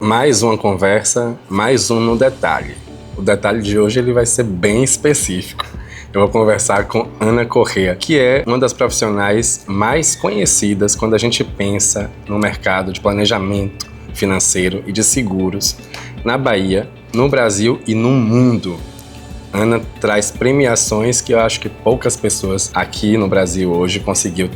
Mais uma conversa, mais um no detalhe. O detalhe de hoje ele vai ser bem específico. Eu vou conversar com Ana Correa, que é uma das profissionais mais conhecidas quando a gente pensa no mercado de planejamento financeiro e de seguros na Bahia, no Brasil e no mundo. Ana traz premiações que eu acho que poucas pessoas aqui no Brasil hoje conseguiu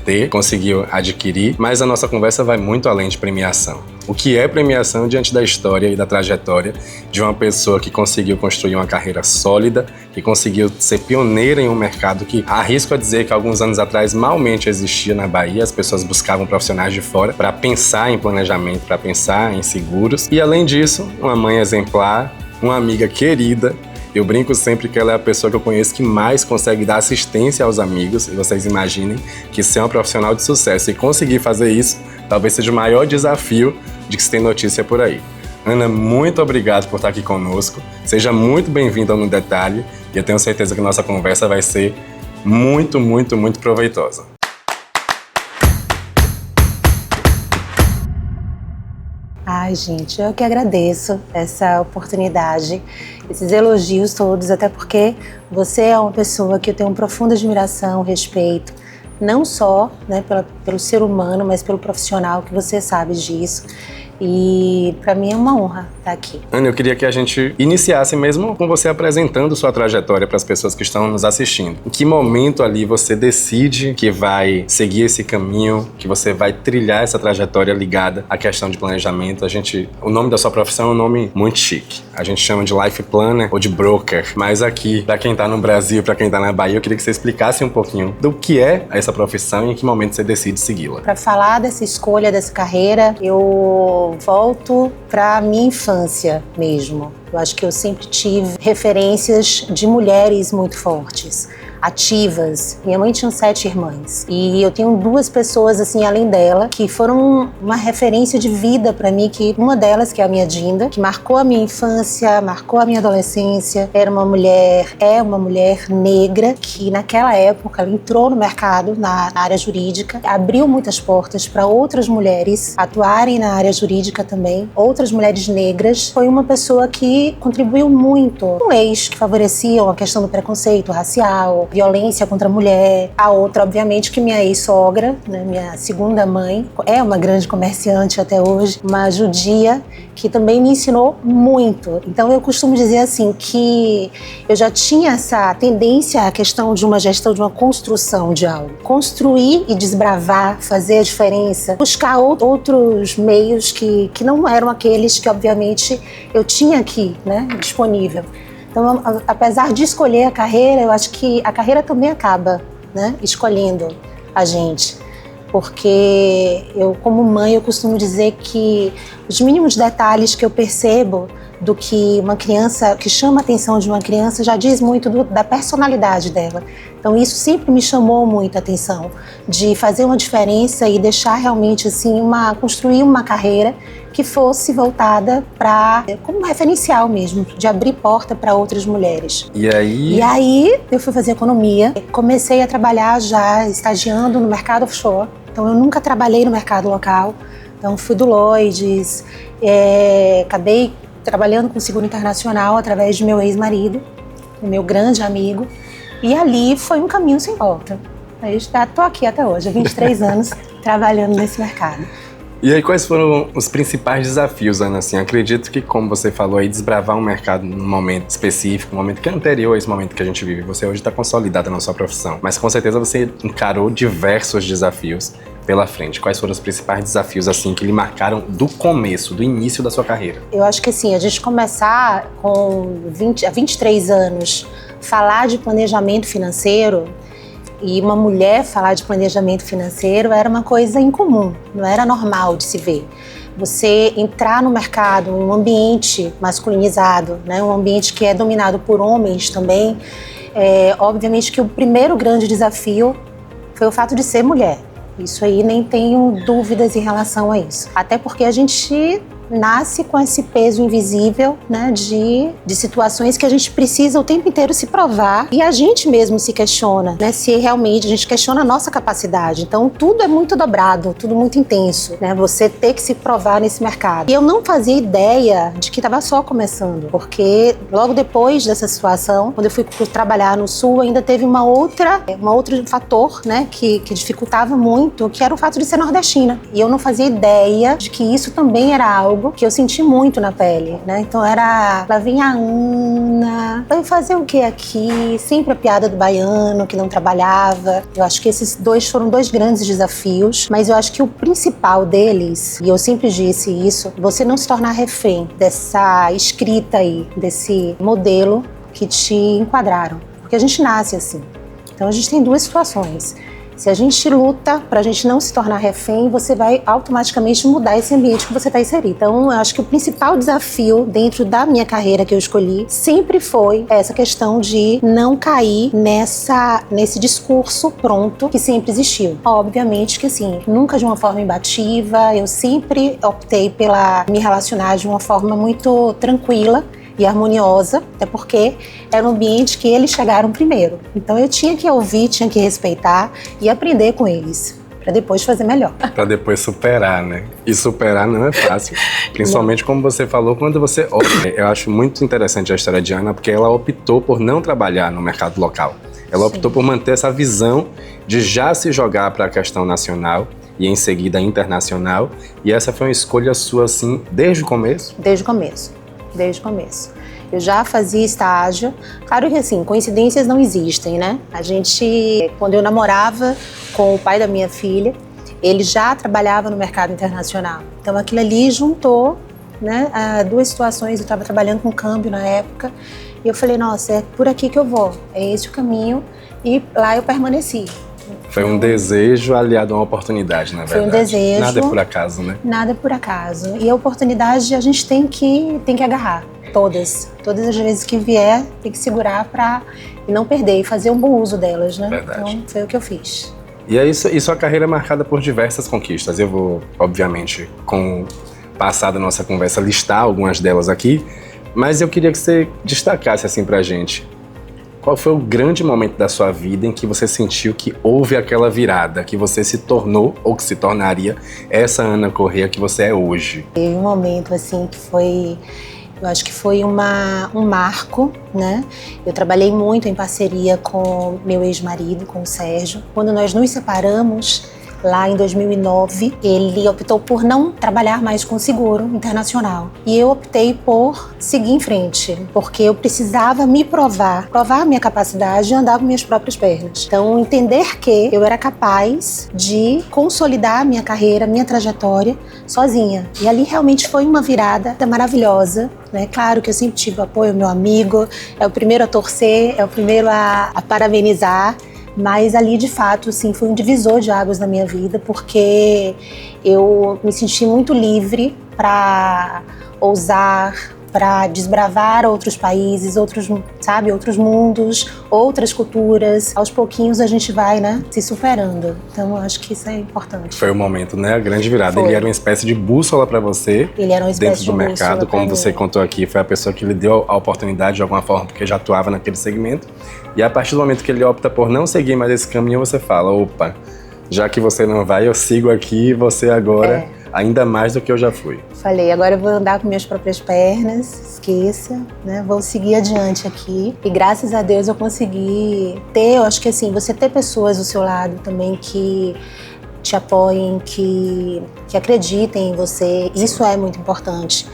adquirir, mas a nossa conversa vai muito além de premiação. O que é premiação diante da história e da trajetória de uma pessoa que conseguiu construir uma carreira sólida, que conseguiu ser pioneira em um mercado que arrisco a dizer que alguns anos atrás malmente existia na Bahia, as pessoas buscavam profissionais de fora para pensar em planejamento, para pensar em seguros. E além disso, uma mãe exemplar, uma amiga querida. Eu brinco sempre que ela é a pessoa que eu conheço que mais consegue dar assistência aos amigos. E vocês imaginem que ser uma profissional de sucesso e conseguir fazer isso talvez seja o maior desafio de que se tem notícia por aí. Ana, muito obrigado por estar aqui conosco. Seja muito bem-vinda no Detalhe e eu tenho certeza que nossa conversa vai ser muito proveitosa. Ai, gente, eu que agradeço essa oportunidade, esses elogios todos, até porque você é uma pessoa que eu tenho uma profunda admiração, respeito, não só, né, pelo ser humano, mas pelo profissional, que você sabe disso. E para mim é uma honra estar aqui. Ana, eu queria que a gente iniciasse mesmo com você apresentando sua trajetória para as pessoas que estão nos assistindo. Em que momento ali você decide que vai seguir esse caminho, que você vai trilhar essa trajetória ligada à questão de planejamento? O nome da sua profissão é um nome muito chique. A gente chama de Life Planner ou de Broker. Mas aqui, para quem está no Brasil, para quem está na Bahia, eu queria que você explicasse um pouquinho do que é essa profissão e em que momento você decide segui-la. Para falar dessa escolha, dessa carreira, eu volto para minha infância mesmo. Eu acho que eu sempre tive referências de mulheres muito fortes, ativas. Minha mãe tinha 7 irmãs e eu tenho 2 pessoas assim além dela que foram uma referência de vida para mim, que uma delas, que é a minha Dinda, que marcou a minha infância, marcou a minha adolescência. É uma mulher negra que naquela época ela entrou no mercado, na área jurídica, abriu muitas portas para outras mulheres atuarem na área jurídica também, outras mulheres negras. Foi uma pessoa que contribuiu muito com leis que favoreciam a questão do preconceito racial, violência contra a mulher. A outra, obviamente, que minha ex-sogra, né, minha segunda mãe, é uma grande comerciante até hoje, uma judia, que também me ensinou muito. Então eu costumo dizer assim que eu já tinha essa tendência à questão de uma gestão, de uma construção de algo. Construir e desbravar, fazer a diferença, buscar outros meios que não eram aqueles que, obviamente, eu tinha aqui, né, disponível. Então, apesar de escolher a carreira, eu acho que a carreira também acaba, né, escolhendo a gente. Porque eu, como mãe, eu costumo dizer que os mínimos detalhes que eu percebo do que uma criança, que chama a atenção de uma criança, já diz muito da personalidade dela. Então isso sempre me chamou muita atenção, de fazer uma diferença e deixar realmente assim, construir uma carreira que fosse voltada como referencial mesmo, de abrir porta para outras mulheres. E aí eu fui fazer economia, comecei a trabalhar já estagiando no mercado offshore. Então eu nunca trabalhei no mercado local, então fui do Lloyds, acabei trabalhando com seguro internacional através de meu ex-marido, meu grande amigo, e ali foi um caminho sem volta. Eu estou aqui até hoje, há 23 anos trabalhando nesse mercado. E aí, quais foram os principais desafios, Ana? Assim, acredito que, como você falou aí, desbravar um mercado num momento específico, um momento que é anterior a esse momento que a gente vive. Você hoje está consolidada na sua profissão, mas com certeza você encarou diversos desafios pela frente. Quais foram os principais desafios, assim, que lhe marcaram do começo, do início da sua carreira? Eu acho que, assim, a gente começar com 23 anos, falar de planejamento financeiro, e uma mulher falar de planejamento financeiro era uma coisa incomum, não era normal de se ver. Você entrar no mercado, um ambiente masculinizado, né, um ambiente que é dominado por homens também, obviamente que o primeiro grande desafio foi o fato de ser mulher. Isso aí nem tenho dúvidas em relação a isso. Até porque a gente nasce com esse peso invisível, né, de situações que a gente precisa o tempo inteiro se provar e a gente mesmo se questiona, né, se realmente a gente questiona a nossa capacidade. Então tudo é muito dobrado, tudo muito intenso, né, você ter que se provar nesse mercado. E eu não fazia ideia de que estava só começando, porque logo depois dessa situação, quando eu fui trabalhar no Sul, ainda teve um outro fator, né, que dificultava muito, que era o fato de ser nordestina. E eu não fazia ideia de que isso também era algo que eu senti muito na pele, né? Então lá vem a Ana, vai fazer o que aqui? Sempre a piada do baiano que não trabalhava. Eu acho que esses foram dois grandes desafios, mas eu acho que o principal deles, e eu sempre disse isso, você não se tornar refém dessa escrita aí, desse modelo que te enquadraram. Porque a gente nasce assim. Então a gente tem duas situações. Se a gente luta para a gente não se tornar refém, você vai automaticamente mudar esse ambiente que você está inserido. Então, eu acho que o principal desafio dentro da minha carreira que eu escolhi sempre foi essa questão de não cair nesse discurso pronto que sempre existiu. Obviamente que, assim, nunca de uma forma imbativa, eu sempre optei pela me relacionar de uma forma muito tranquila e harmoniosa, até porque era um ambiente que eles chegaram primeiro. Então eu tinha que ouvir, tinha que respeitar e aprender com eles, para depois fazer melhor. Para depois superar, né? E superar não é fácil. Principalmente como você falou, quando você opta. Eu acho muito interessante a história de Ana, porque ela optou por não trabalhar no mercado local. Ela optou por manter essa visão de já se jogar para a questão nacional e em seguida internacional. E essa foi uma escolha sua, assim, desde o começo? Desde o começo. Desde o começo. Eu já fazia estágio. Claro que, assim, coincidências não existem, né? Quando eu namorava com o pai da minha filha, ele já trabalhava no mercado internacional. Então, aquilo ali juntou, né, duas situações. Eu estava trabalhando com câmbio na época e eu falei, nossa, é por aqui que eu vou. É esse o caminho. E lá eu permaneci. Foi um desejo aliado a uma oportunidade, na verdade. Foi um desejo. Nada é por acaso, né? Nada é por acaso. E a oportunidade a gente tem que agarrar. Todas as vezes que vier, tem que segurar para não perder e fazer um bom uso delas, né? Verdade. Então, foi o que eu fiz. E é isso, e sua carreira é marcada por diversas conquistas. Eu vou, obviamente, com o passar da nossa conversa, listar algumas delas aqui, mas eu queria que você destacasse assim pra gente. Qual foi o grande momento da sua vida em que você sentiu que houve aquela virada, que você se tornou, ou que se tornaria, essa Ana Corrêa que você é hoje? Teve um momento, assim, que foi... Eu acho que foi um marco, né? Eu trabalhei muito em parceria com meu ex-marido, com o Sérgio. Quando nós nos separamos, lá em 2009, ele optou por não trabalhar mais com seguro internacional. E eu optei por seguir em frente, porque eu precisava me provar a minha capacidade de andar com minhas próprias pernas. Então, entender que eu era capaz de consolidar a minha carreira, a minha trajetória sozinha. E ali realmente foi uma virada maravilhosa, né? Claro que eu sempre tive o apoio do meu amigo, é o primeiro a torcer, é o primeiro a parabenizar. Mas ali, de fato, assim, foi um divisor de águas na minha vida, porque eu me senti muito livre para ousar, para desbravar outros países, outros mundos, outras culturas. Aos pouquinhos a gente vai, né, se superando. Então, eu acho que isso é importante. Foi o momento, né? A grande virada. Foi. Ele era uma espécie de bússola para você. Ele era uma espécie dentro do de mercado, como você contou aqui, foi a pessoa que lhe deu a oportunidade de alguma forma, porque já atuava naquele segmento. E a partir do momento que ele opta por não seguir mais esse caminho, você fala, opa, já que você não vai, eu sigo aqui e você agora, ainda mais do que eu já fui. Falei, agora eu vou andar com minhas próprias pernas, esqueça, né? Vou seguir adiante aqui. E graças a Deus eu consegui ter, eu acho que assim, você ter pessoas do seu lado também que te apoiem, que acreditem em você, isso é muito importante.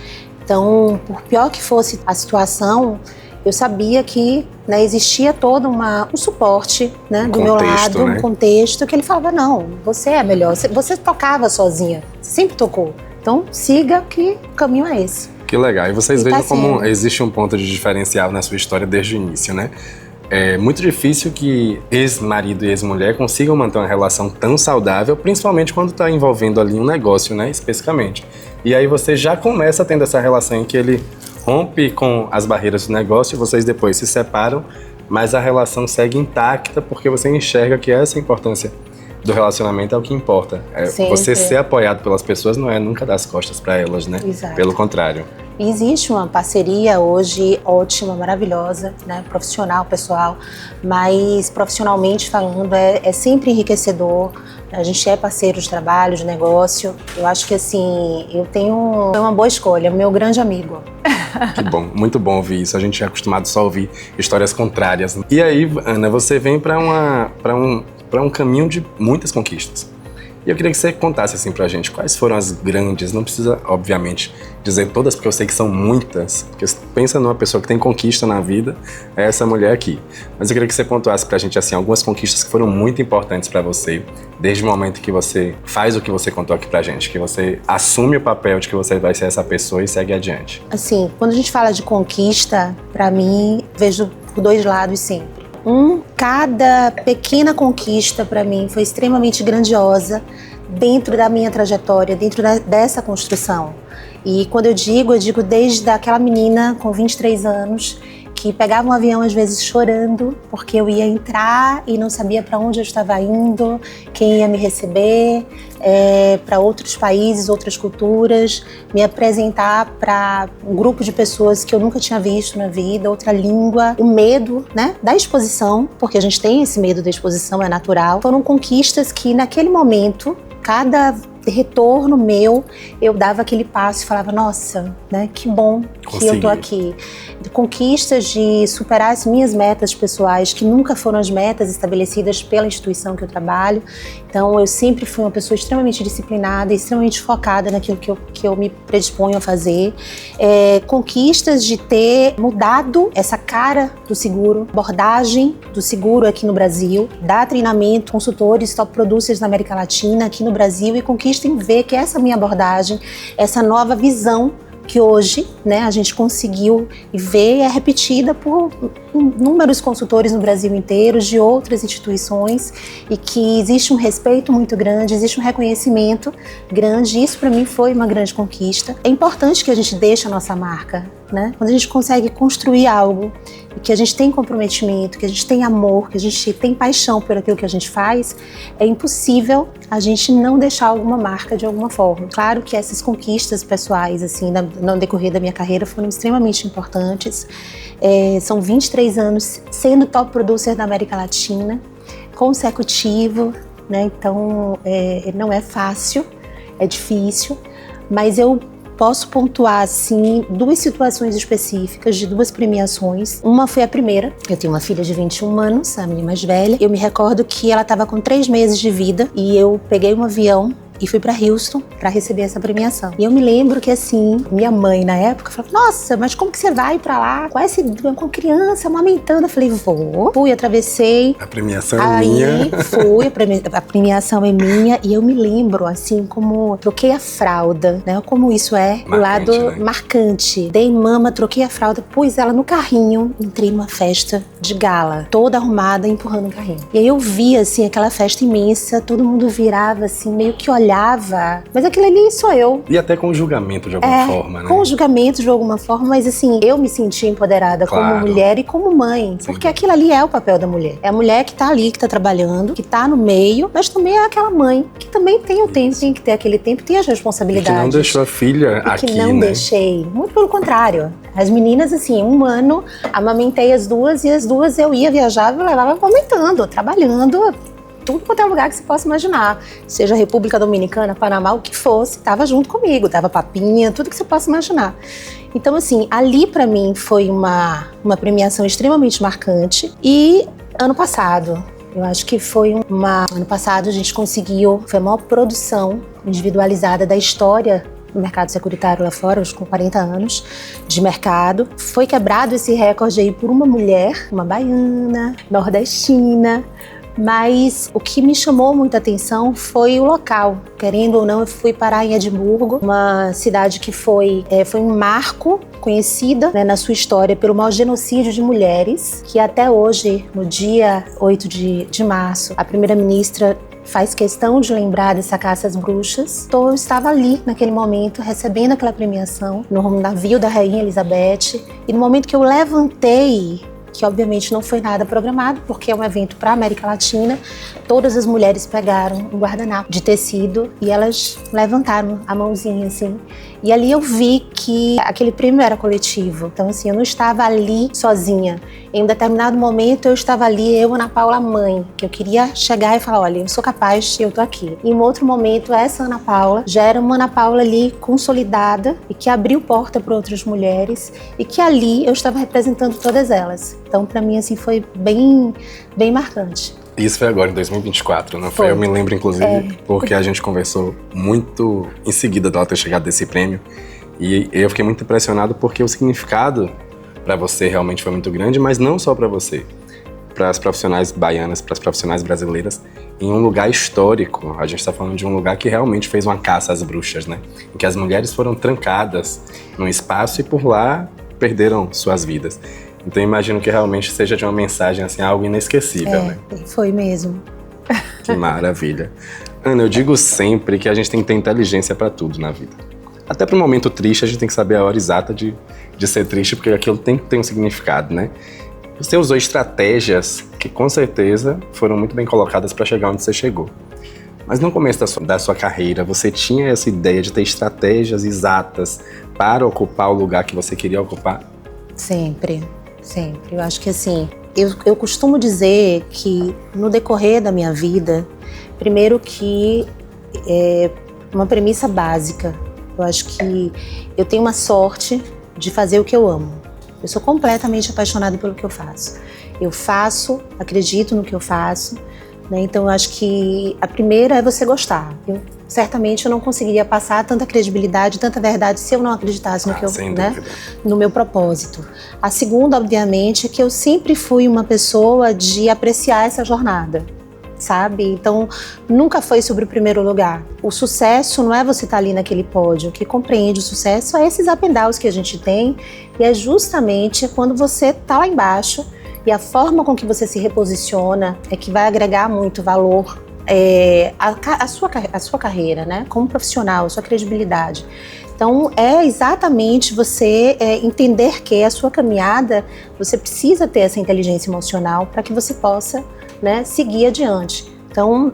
Então, por pior que fosse a situação, eu sabia que, né, existia todo um suporte, né, do meu lado, né? Um contexto que ele falava, não, você é melhor, você tocava sozinha, você sempre tocou, então siga que o caminho é esse. Que legal, e vocês vejam como sendo. Existe um ponto de diferencial na sua história desde o início, né? É muito difícil que ex-marido e ex-mulher consigam manter uma relação tão saudável, principalmente quando está envolvendo ali um negócio, né, especificamente. E aí você já começa tendo essa relação em que ele rompe com as barreiras do negócio, vocês depois se separam, mas a relação segue intacta porque você enxerga que essa é a importância do relacionamento é o que importa. Você ser apoiado pelas pessoas não é nunca dar as costas para elas, né? Exato. Pelo contrário. Existe uma parceria hoje ótima, maravilhosa, né? Profissional, pessoal, mas profissionalmente falando é sempre enriquecedor. A gente é parceiro de trabalho, de negócio. Eu acho que assim, foi uma boa escolha, meu grande amigo. Que bom, muito bom ouvir isso. A gente é acostumado só a ouvir histórias contrárias. E aí, Ana, você vem para um caminho de muitas conquistas. E eu queria que você contasse assim pra gente quais foram as grandes, não precisa, obviamente, dizer todas, porque eu sei que são muitas. Porque pensa numa pessoa que tem conquista na vida, é essa mulher aqui. Mas eu queria que você contasse pra gente assim algumas conquistas que foram muito importantes pra você, desde o momento que você faz o que você contou aqui pra gente, que você assume o papel de que você vai ser essa pessoa e segue adiante. Assim, quando a gente fala de conquista, pra mim, vejo por dois lados sempre. Cada pequena conquista para mim foi extremamente grandiosa dentro da minha trajetória, dentro dessa construção. E quando eu digo desde aquela menina com 23 anos que pegava um avião às vezes chorando porque eu ia entrar e não sabia para onde eu estava indo, quem ia me receber, para outros países, outras culturas, me apresentar para um grupo de pessoas que eu nunca tinha visto na vida, outra língua, o medo, né, da exposição, porque a gente tem esse medo da exposição, é natural. Foram conquistas que naquele momento, cada retorno meu, eu dava aquele passo e falava, nossa, né, que bom que eu tô aqui. Conquistas de superar as minhas metas pessoais, que nunca foram as metas estabelecidas pela instituição que eu trabalho. Então, eu sempre fui uma pessoa extremamente disciplinada, extremamente focada naquilo que eu me predisponho a fazer. Conquistas de ter mudado essa cara do seguro, abordagem do seguro aqui no Brasil, dar treinamento, consultores, top producers na América Latina, aqui no Brasil, e conquista em ver que essa minha abordagem, essa nova visão que hoje, né, a gente conseguiu ver é repetida por inúmeros consultores no Brasil inteiro, de outras instituições, e que existe um respeito muito grande, existe um reconhecimento grande. Isso para mim foi uma grande conquista. É importante que a gente deixe a nossa marca, né? Quando a gente consegue construir algo e que a gente tem comprometimento, que a gente tem amor, que a gente tem paixão por aquilo que a gente faz, é impossível a gente não deixar alguma marca de alguma forma. Claro que essas conquistas pessoais, assim, no decorrer da minha carreira foram extremamente importantes. São 23 anos sendo top producer da América Latina, consecutivo, né? Então, não é fácil, é difícil, mas eu posso pontuar, assim, duas situações específicas de duas premiações. Uma foi a primeira. Eu tenho uma filha de 21 anos, a minha mais velha. Eu me recordo que ela estava com 3 meses de vida e eu peguei um avião e fui para Houston para receber essa premiação. E eu me lembro que, assim, minha mãe na época falou, nossa, mas como que você vai para lá com criança amamentando? Eu falei, vou. Fui, atravessei. A premiação é minha. Fui, a premiação é minha. E eu me lembro, assim, como troquei a fralda, né? Como isso é o lado, né, marcante. Dei mama, troquei a fralda, pus ela no carrinho, entrei numa festa de gala, toda arrumada, empurrando o carrinho. E aí eu vi, assim, aquela festa imensa, todo mundo virava, assim, meio que olhava, mas aquilo ali sou eu. E até com julgamento de alguma forma, né? Com julgamento de alguma forma, mas assim, eu me senti empoderada, claro, como mulher e como mãe. Sim. Porque aquilo ali é o papel da mulher. É a mulher que tá ali, que tá trabalhando, que tá no meio, mas também é aquela mãe que também tem o tempo, tem que ter aquele tempo, tem as responsabilidades. E que não deixou a filha aqui, que não, né, deixei. Muito pelo contrário. As meninas, assim, 1 ano, amamentei as duas e as duas eu ia, viajava e levava amamentando, trabalhando, tudo quanto é lugar que você possa imaginar. Seja República Dominicana, Panamá, o que fosse, estava junto comigo, dava papinha, tudo que você possa imaginar. Então, assim, ali pra mim foi uma premiação extremamente marcante. E ano passado, eu acho que foi ano passado a gente conseguiu, foi a maior produção individualizada da história do mercado securitário lá fora, hoje com 40 anos de mercado. Foi quebrado esse recorde aí por uma mulher, uma baiana, nordestina. Mas o que me chamou muita atenção foi o local. Querendo ou não, eu fui parar em Edimburgo, uma cidade que foi um marco, conhecida, né, na sua história pelo maior genocídio de mulheres, que até hoje, no dia 8 de março, a primeira-ministra faz questão de lembrar dessa caça às bruxas. Então eu estava ali, naquele momento, recebendo aquela premiação, no navio da Rainha Elizabeth, e no momento que eu levantei que obviamente não foi nada programado, porque é um evento para a América Latina. Todas as mulheres pegaram um guardanapo de tecido e elas levantaram a mãozinha assim. E ali eu vi que aquele prêmio era coletivo. Então assim, eu não estava ali sozinha. Em um determinado momento eu estava ali, eu, Ana Paula mãe, que eu queria chegar e falar, olha, eu sou capaz, eu tô aqui. Em um outro momento, essa Ana Paula já era uma Ana Paula ali consolidada e que abriu porta para outras mulheres e que ali eu estava representando todas elas. Então, para mim, assim, foi bem marcante. Isso foi agora, em 2024, não foi? Eu me lembro, inclusive, porque a gente conversou muito em seguida dela ter chegado desse prêmio. E eu fiquei muito impressionado porque o significado para você realmente foi muito grande, mas não só para você. Para as profissionais baianas, para as profissionais brasileiras, em um lugar histórico. A gente está falando de um lugar que realmente fez uma caça às bruxas, né? Em que as mulheres foram trancadas num espaço e por lá perderam suas vidas. Então eu imagino que realmente seja de uma mensagem, assim, algo inesquecível, né? Foi mesmo. Que maravilha. Ana, eu digo sempre que a gente tem que ter inteligência para tudo na vida. Até para um momento triste, a gente tem que saber a hora exata de ser triste, porque aquilo tem que ter um significado, né? Você usou estratégias que com certeza foram muito bem colocadas para chegar onde você chegou. Mas no começo da sua carreira, você tinha essa ideia de ter estratégias exatas para ocupar o lugar que você queria ocupar? Sempre. Eu acho que assim, eu costumo dizer que no decorrer da minha vida, primeiro que é uma premissa básica. Eu acho que eu tenho uma sorte de fazer o que eu amo. Eu sou completamente apaixonada pelo que eu faço. Eu faço, acredito no que eu faço, né? Então eu acho que a primeira é você gostar. Certamente eu não conseguiria passar tanta credibilidade, tanta verdade se eu não acreditasse no que eu, né, no meu propósito. A segunda, obviamente, é que eu sempre fui uma pessoa de apreciar essa jornada, sabe? Então, nunca foi sobre o primeiro lugar. O sucesso não é você estar ali naquele pódio. O que compreende o sucesso é esses up and downs que a gente tem, e é justamente quando você está lá embaixo e a forma com que você se reposiciona é que vai agregar muito valor a sua carreira, né? Como profissional, a sua credibilidade. Então, é exatamente você entender que a sua caminhada, você precisa ter essa inteligência emocional para que você possa, né, seguir adiante. Então,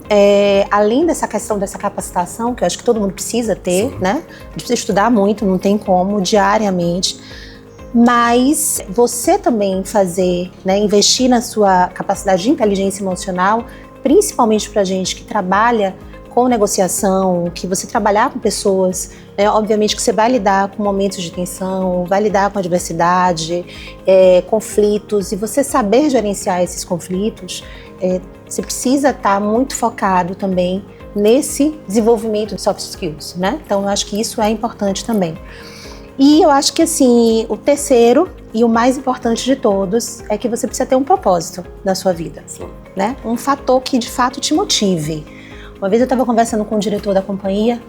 além dessa questão dessa capacitação, que eu acho que todo mundo precisa ter, né? A gente precisa estudar muito, não tem como, diariamente. Mas você também fazer, né, investir na sua capacidade de inteligência emocional, principalmente para gente que trabalha com negociação, que você trabalhar com pessoas, né, obviamente que você vai lidar com momentos de tensão, vai lidar com adversidade, conflitos, e você saber gerenciar esses conflitos, você precisa estar muito focado também nesse desenvolvimento de soft skills, né? Então eu acho que isso é importante também. E eu acho que assim, o terceiro e o mais importante de todos é que você precisa ter um propósito na sua vida, né? Um fator que de fato te motive. Uma vez eu estava conversando com o diretor da companhia,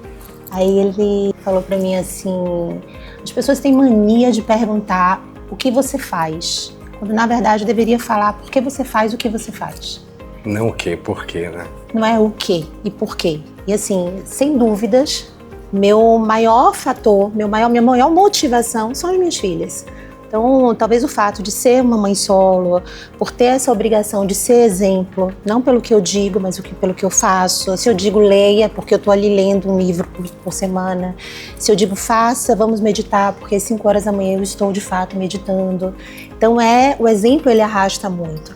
aí ele falou para mim assim, as pessoas têm mania de perguntar o que você faz, quando na verdade eu deveria falar por que você faz o que você faz. Não o quê, por quê, né? Não é o quê e por quê. E assim, sem dúvidas, meu maior fator, minha maior motivação são as minhas filhas. Então, talvez o fato de ser uma mãe solo, por ter essa obrigação de ser exemplo, não pelo que eu digo, mas pelo que eu faço. Se eu digo leia, porque eu estou ali lendo um livro por semana. Se eu digo faça, vamos meditar, porque às 5 horas da manhã eu estou de fato meditando. Então, o exemplo ele arrasta muito.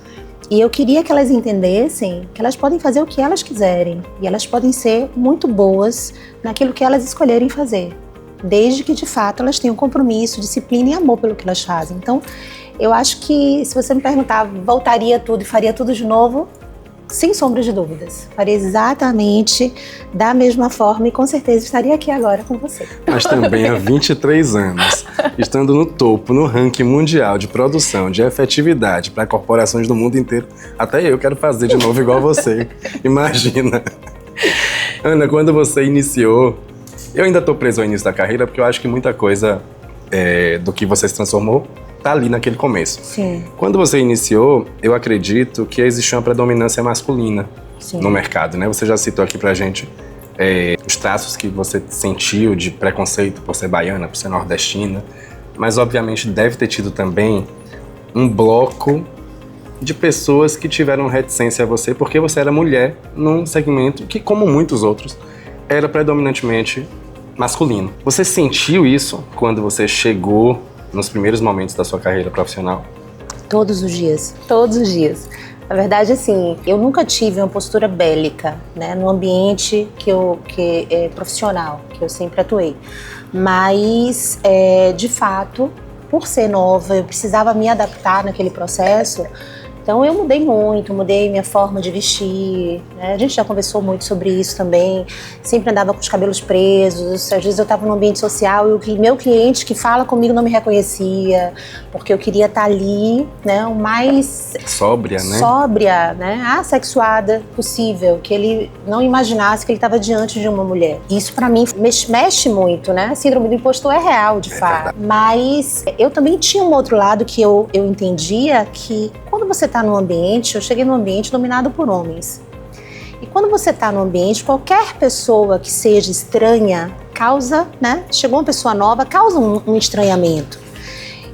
E eu queria que elas entendessem que elas podem fazer o que elas quiserem e elas podem ser muito boas naquilo que elas escolherem fazer, desde que de fato elas tenham compromisso, disciplina e amor pelo que elas fazem. Então, eu acho que se você me perguntar, voltaria tudo e faria tudo de novo, sem sombra de dúvidas. Faria exatamente da mesma forma e com certeza estaria aqui agora com você. Mas também há 23 anos, estando no topo, no ranking mundial de produção, de efetividade para corporações do mundo inteiro, até eu quero fazer de novo igual você. Imagina. Ana, quando você iniciou, eu ainda estou preso ao início da carreira porque eu acho que muita coisa do que você se transformou tá ali naquele começo. Sim. Quando você iniciou, eu acredito que existia uma predominância masculina no mercado, né? Você já citou aqui pra gente os traços que você sentiu de preconceito por ser baiana, por ser nordestina, mas obviamente deve ter tido também um bloco de pessoas que tiveram reticência a você porque você era mulher num segmento que, como muitos outros, era predominantemente masculino. Você sentiu isso quando você chegou nos primeiros momentos da sua carreira profissional? Todos os dias, todos os dias. Na verdade, assim, eu nunca tive uma postura bélica, né, no ambiente que é profissional, que eu sempre atuei. Mas, de fato, por ser nova, eu precisava me adaptar naquele processo. Então eu mudei muito, mudei minha forma de vestir, né? A gente já conversou muito sobre isso também, sempre andava com os cabelos presos, às vezes eu estava no ambiente social e o meu cliente que fala comigo não me reconhecia, porque eu queria estar ali, né, o mais sóbria, né, assexuada possível, que ele não imaginasse que ele estava diante de uma mulher. Isso para mim mexe muito, né? A síndrome do impostor é real, de fato. Mas eu também tinha um outro lado que eu entendia que quando você está num ambiente, eu cheguei num ambiente dominado por homens. E quando você está num ambiente, qualquer pessoa que seja estranha causa, né? Chegou uma pessoa nova, causa um estranhamento.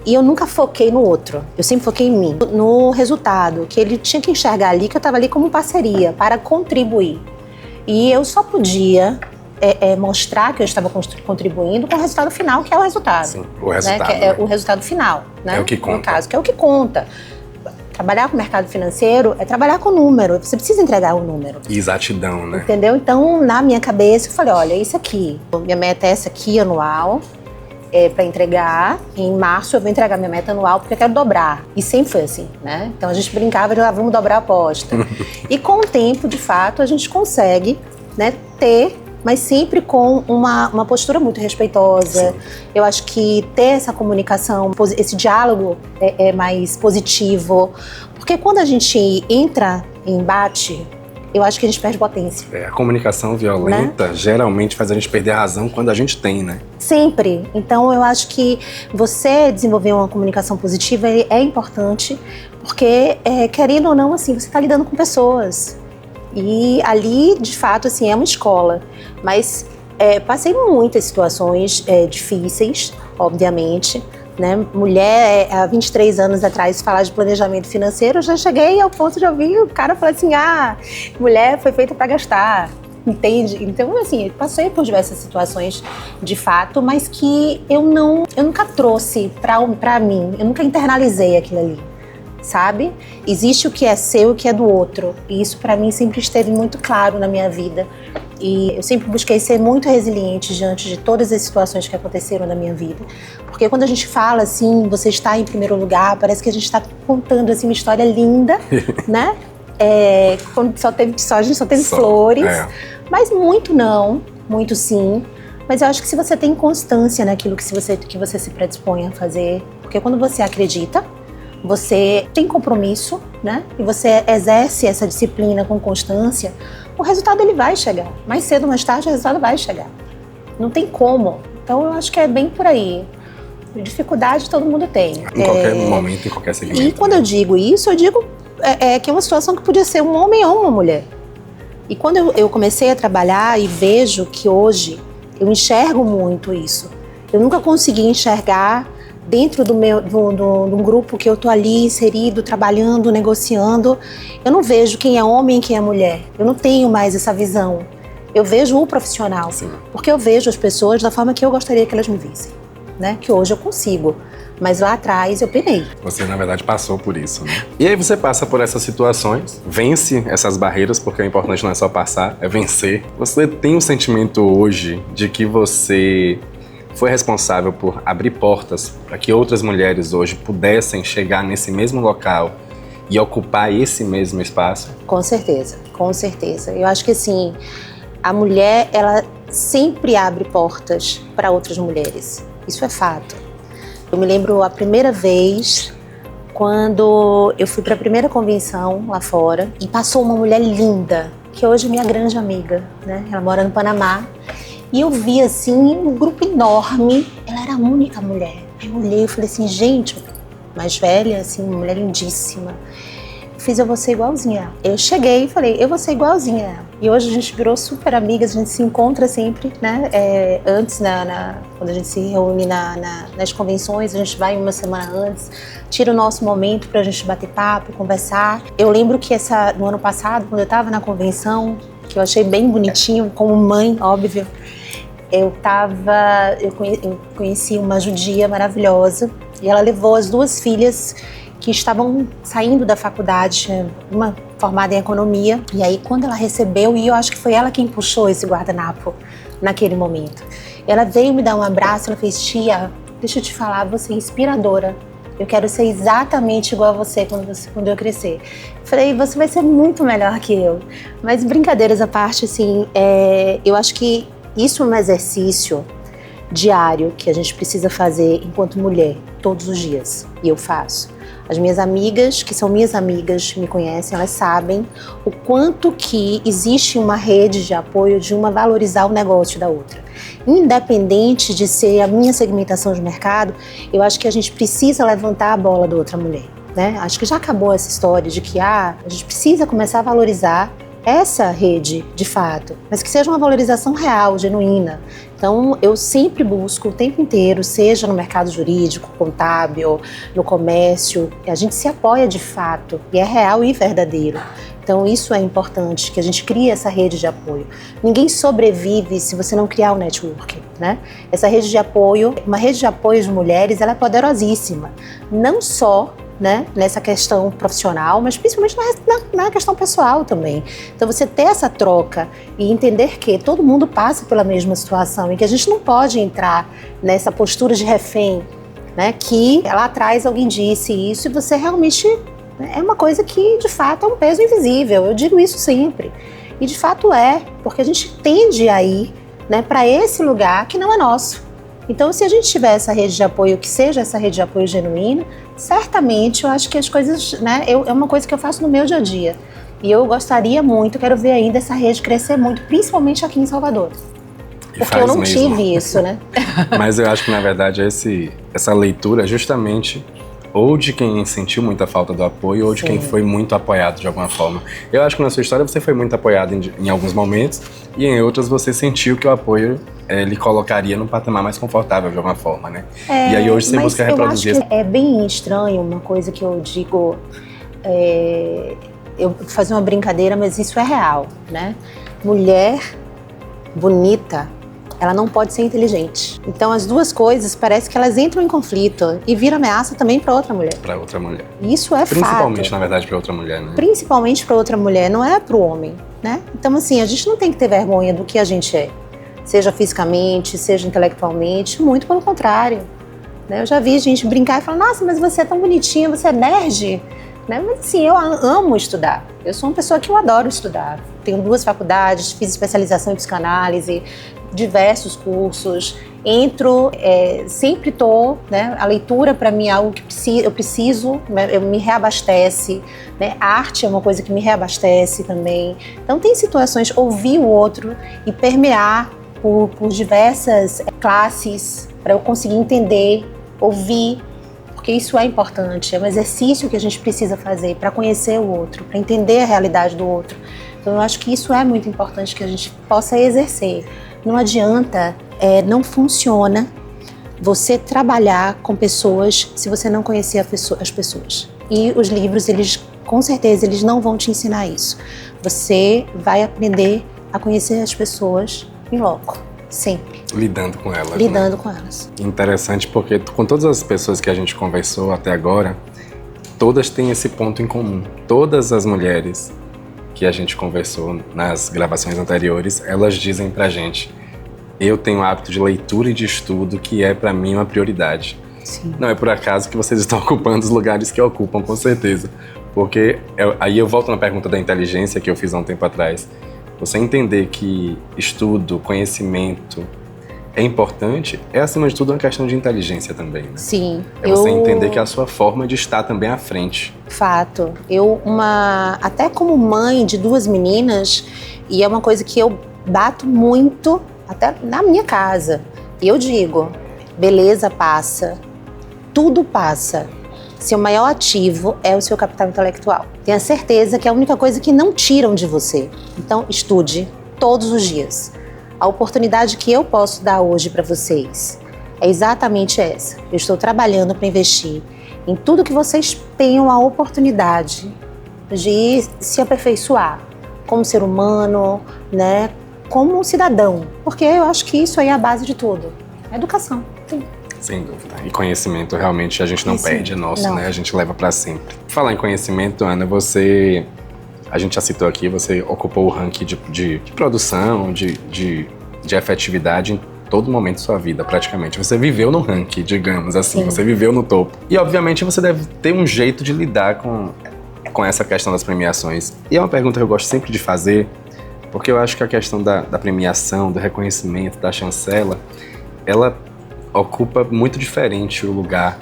E eu nunca foquei no outro, eu sempre foquei em mim, no resultado, que ele tinha que enxergar ali, que eu estava ali como parceria, para contribuir. E eu só podia mostrar que eu estava contribuindo com o resultado final, que é o resultado. Sim, o resultado. Né? Que é o resultado final, né? É o que conta. No caso, que é o que conta. Trabalhar com o mercado financeiro é trabalhar com número, você precisa entregar o número. Exatidão, né? Entendeu? Então, na minha cabeça, eu falei, olha, isso aqui, minha meta é essa aqui, anual, para entregar. Em março eu vou entregar minha meta anual porque eu quero dobrar. E sempre foi assim, né? Então a gente brincava de vamos dobrar a aposta. E com o tempo, de fato, a gente consegue, né, ter, mas sempre com uma postura muito respeitosa. Sim. Eu acho que ter essa comunicação, esse diálogo é mais positivo. Porque quando a gente entra em embate, eu acho que a gente perde potência. A comunicação violenta, né, geralmente faz a gente perder a razão quando a gente tem, né? Sempre. Então eu acho que você desenvolver uma comunicação positiva é importante, porque, querendo ou não, assim, você está lidando com pessoas. E ali, de fato, assim, é uma escola. Mas passei muitas situações difíceis, obviamente, né? Mulher, há 23 anos atrás, falar de planejamento financeiro, eu já cheguei ao ponto de ouvir o cara falar assim, mulher foi feita para gastar, entende? Então, assim, eu passei por diversas situações, de fato, mas que eu nunca trouxe para mim, eu nunca internalizei aquilo ali. Sabe? Existe o que é seu e o que é do outro. E isso para mim sempre esteve muito claro na minha vida. E eu sempre busquei ser muito resiliente diante de todas as situações que aconteceram na minha vida. Porque quando a gente fala assim, você está em primeiro lugar, parece que a gente está contando assim, uma história linda, né? Quando a gente só teve flores. Mas muito não, muito sim. Mas eu acho que se você tem constância naquilo que você se predispõe a fazer, porque quando você acredita, você tem compromisso, né? E você exerce essa disciplina com constância, o resultado ele vai chegar. Mais cedo ou mais tarde o resultado vai chegar. Não tem como. Então eu acho que é bem por aí. Dificuldade todo mundo tem. Em qualquer momento, em qualquer segmento. E quando eu digo isso, eu digo que é uma situação que podia ser um homem ou uma mulher. E quando eu comecei a trabalhar e vejo que hoje eu enxergo muito isso. Eu nunca consegui enxergar dentro de um grupo que eu tô ali inserido, trabalhando, negociando, eu não vejo quem é homem e quem é mulher. Eu não tenho mais essa visão. Eu vejo o profissional. Sim. Porque eu vejo as pessoas da forma que eu gostaria que elas me vissem, né? Que hoje eu consigo. Mas lá atrás eu penei. Você, na verdade, passou por isso, né? E aí você passa por essas situações, vence essas barreiras, porque o importante não é só passar, é vencer. Você tem um sentimento hoje de que você foi responsável por abrir portas para que outras mulheres hoje pudessem chegar nesse mesmo local e ocupar esse mesmo espaço? Com certeza, com certeza. Eu acho que assim, a mulher, ela sempre abre portas para outras mulheres. Isso é fato. Eu me lembro a primeira vez quando eu fui para a primeira convenção lá fora e passou uma mulher linda, que hoje é minha grande amiga, né? Ela mora no Panamá. E eu vi, assim, um grupo enorme. Ela era a única mulher. Aí eu olhei e falei assim, gente, mais velha, assim, uma mulher lindíssima. fiz, eu vou ser igualzinha a ela. Eu cheguei e falei, eu vou ser igualzinha a ela. E hoje a gente virou super amigas, a gente se encontra sempre, né? Antes, quando a gente se reúne nas convenções, a gente vai uma semana antes, tira o nosso momento pra gente bater papo, conversar. Eu lembro que no ano passado, quando eu tava na convenção, que eu achei bem bonitinho, como mãe, óbvio, eu conheci uma judia maravilhosa e ela levou as 2 filhas que estavam saindo da faculdade, uma formada em economia, e aí quando ela recebeu, e eu acho que foi ela quem puxou esse guardanapo naquele momento, ela veio me dar um abraço, ela fez, tia, deixa eu te falar, você é inspiradora, eu quero ser exatamente igual a você quando eu crescer. Falei, você vai ser muito melhor que eu. Mas brincadeiras à parte, assim, eu acho que isso é um exercício diário que a gente precisa fazer enquanto mulher, todos os dias, e eu faço. As minhas amigas, que são minhas amigas, me conhecem, elas sabem o quanto que existe uma rede de apoio de uma valorizar o negócio da outra. Independente de ser a minha segmentação de mercado, eu acho que a gente precisa levantar a bola da outra mulher, né? Acho que já acabou essa história de que a gente precisa começar a valorizar essa rede, de fato, mas que seja uma valorização real, genuína. Então, eu sempre busco o tempo inteiro, seja no mercado jurídico, contábil, no comércio, a gente se apoia de fato, e é real e verdadeiro. Então, isso é importante, que a gente crie essa rede de apoio. Ninguém sobrevive se você não criar o networking, né? Essa rede de apoio, uma rede de apoio de mulheres, ela é poderosíssima. Não só, né, nessa questão profissional, mas principalmente na questão pessoal também. Então você ter essa troca e entender que todo mundo passa pela mesma situação e que a gente não pode entrar nessa postura de refém, né, que lá atrás alguém disse isso e você realmente, né, é uma coisa que de fato é um peso invisível, eu digo isso sempre. E de fato porque a gente tende a ir, né, para esse lugar que não é nosso. Então, se a gente tiver essa rede de apoio, que seja essa rede de apoio genuína, certamente eu acho que as coisas, né, é uma coisa que eu faço no meu dia a dia. E eu gostaria muito, quero ver ainda essa rede crescer muito, principalmente aqui em Salvador. Porque eu não tive isso, né? Mas eu acho que, na verdade, essa leitura é justamente ou de quem sentiu muita falta do apoio ou de quem foi muito apoiado de alguma forma. Eu acho que na sua história você foi muito apoiado em alguns momentos e em outros você sentiu que o apoio lhe colocaria num patamar mais confortável de alguma forma, né? E aí hoje você busca reproduzir... Eu acho que é bem estranho uma coisa que eu digo, eu vou fazer uma brincadeira, mas isso é real, né? Mulher bonita, ela não pode ser inteligente. Então as duas coisas parece que elas entram em conflito e viram ameaça também para outra mulher. Para outra mulher. Isso é fato. Principalmente, na verdade, para outra mulher, né? Principalmente para outra mulher, não é para o homem, né? Então assim, a gente não tem que ter vergonha do que a gente é. Seja fisicamente, seja intelectualmente, muito pelo contrário. Né? Eu já vi gente brincar e falar, nossa, mas você é tão bonitinha, você é nerd. Né? Mas assim, eu amo estudar. Eu sou uma pessoa que eu adoro estudar. Tenho 2 faculdades, fiz especialização em psicanálise, diversos cursos, sempre estou, né, a leitura para mim é algo que eu preciso, me reabastece, né, arte é uma coisa que me reabastece também, então tem situações, ouvir o outro e permear por diversas classes, para eu conseguir entender, ouvir, porque isso é importante, é um exercício que a gente precisa fazer para conhecer o outro, para entender a realidade do outro, então eu acho que isso é muito importante que a gente possa exercer. Não adianta, não funciona você trabalhar com pessoas se você não conhecer as pessoas. E os livros, com certeza, eles não vão te ensinar isso. Você vai aprender a conhecer as pessoas em loco, sempre. Lidando com elas. Lidando com elas. Interessante porque com todas as pessoas que a gente conversou até agora, todas têm esse ponto em comum. Todas as mulheres que a gente conversou nas gravações anteriores, elas dizem pra gente: eu tenho o hábito de leitura e de estudo que é pra mim uma prioridade. Sim. Não é por acaso que vocês estão ocupando os lugares que ocupam, com certeza. Porque aí eu volto na pergunta da inteligência que eu fiz há um tempo atrás. Você entender que estudo, conhecimento é importante, é acima de tudo uma questão de inteligência também, né? Sim. É você entender que é a sua forma de estar também à frente. Fato. Até como mãe de 2 meninas, e é uma coisa que eu bato muito, até na minha casa. E eu digo, beleza passa, tudo passa, seu maior ativo é o seu capital intelectual. Tenha certeza que é a única coisa que não tiram de você. Então, estude todos os dias. A oportunidade que eu posso dar hoje para vocês é exatamente essa. Eu estou trabalhando para investir em tudo que vocês tenham a oportunidade de se aperfeiçoar como ser humano, né, como um cidadão. Porque eu acho que isso aí é a base de tudo. É educação. Sim. Sem dúvida. E conhecimento realmente a gente não perde, é nosso, né? A gente leva para sempre. Falar em conhecimento, Ana, a gente já citou aqui, você ocupou o ranking de produção, de efetividade em todo momento da sua vida, praticamente. Você viveu no ranking, digamos assim, você viveu no topo. E, obviamente, você deve ter um jeito de lidar com essa questão das premiações. E é uma pergunta que eu gosto sempre de fazer, porque eu acho que a questão da premiação, do reconhecimento, da chancela, ela ocupa muito diferente o lugar